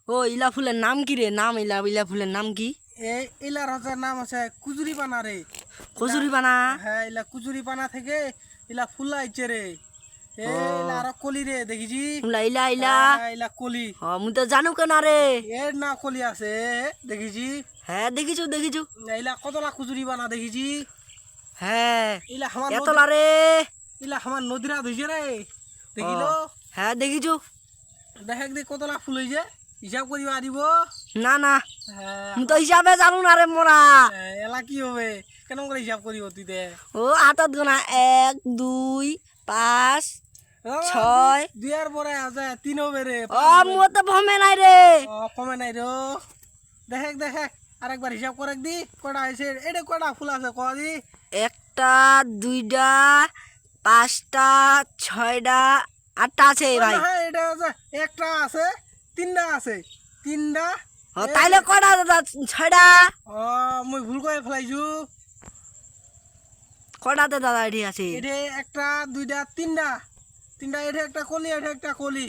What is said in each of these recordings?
ও ইলা ফুলের নাম কি রে? নাম ইলা ইলা ফুলের নাম কি? ইলার হচ্ছে নাম আছে কুজুরি পানা রে। কচুরি পানা। হ্যাঁ, ইলা কুজুরি পানা থেকে ইলা ফুল আইছে রে। ইলা আর কলি রে দেখিছি। ইলা ইলা ইলা ইলা কলি। মুই তো জানু কেন রে। এর না কলি আছে দেখিছি। হ্যাঁ দেখিছু দেখিছু। ইলা কতলা কুজুরি পানা দেখিছি। হ্যাঁ ইলা আমার এতলা রে। ইলা আমার নদীরা ধুইছে রে দেখিলো। হ্যাঁ দেখিছু। দেখ দেখ কতলা ফুল হইছে হিসাব করিবা দিব। না না হ্যাঁ, মুই তো হিসাবে জানু না রে মোরা। এলা কি হবে কেন করে হিসাব করিব তুই দে। ও আটত গোনা 1 2 5 6। দুইয়ার পরে আছে 3 হবে রে। মোর তো ভমে নাই রে। কমে নাই রে। দেখ দেখ আরেকবার হিসাব করে দি কয়টা হয়েছে। এটা কয়টা ফুল আছে ক দি। একটা দুইটা পাঁচটা ছয়টা আটটা আছে ভাই। হ্যাঁ, এটা আছে একটা আছে তিনটা আছে তিনটা। তাইলে কয়টা দাদা? ছয়টা। মই ভুল করে ফেলাইছো। কয়টাতে দাদা এটি আছে? এটা একটা দুইটা তিনটা তিনটা। এটা একটা কলি এটা একটা কলি।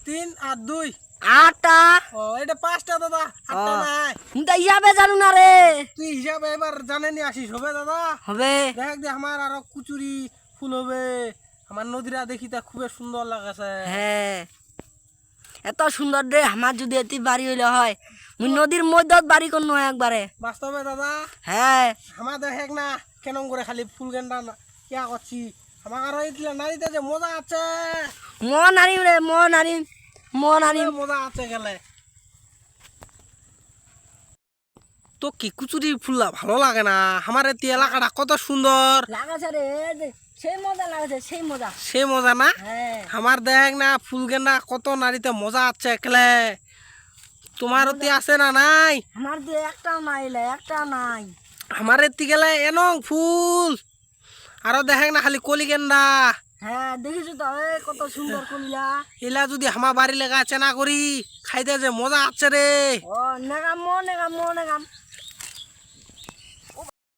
3 আর 2 আটটা। এটা 5টা দাদা। 8টা নাই। মুই তো হিসাবে জানু না রে। তুই হিসাবে এবার জানেনি আসিস হবে দাদা। হবে। দেখ দে আমার আরো কুচুরি ফুল হবে। আমার নদীরা দেখিতে খুবই সুন্দর লাগাছে। হ্যাঁ এত সুন্দর রে। আমার যদি এটি বাড়ি হইলে হয় মুই নদীর মধ্যত বাড়ি করনো একবারে। বাস্তবে দাদা হ্যাঁ আমার দেখ না কেন করে খালি ফুল গেন্দা কিয়া করছি। আমার আরো এইগুলা নারীতে যে মজা আছে। মন আনিম রে মন আনিম মন আনিম। মজা আছে গেলে তো কি কুচুরি ফুললা ভালো লাগে না। আমার এটি এলাকাটা কত সুন্দর। লাগাছে রে সেই মজা লাগাছে সেই মজা। সে মজা না। হ্যাঁ আমার দেখ না ফুল গেন্দা কত নারীতে মজা আছে একলে। তোমার অতি আছে না নাই? আমার দিয়ে একটা নাই লে একটা নাই। আমার এতি গেলে এনং ফুল আরো দেখে না খালি কলি গেন্দা। হ্যাঁ দেখিছো তো কত সুন্দর কলিলা। এলা যদি আমার বাড়ি লেগা চেনা করি খাইতে যে মজা আছে রে। নেগাম নেগাম নেগাম।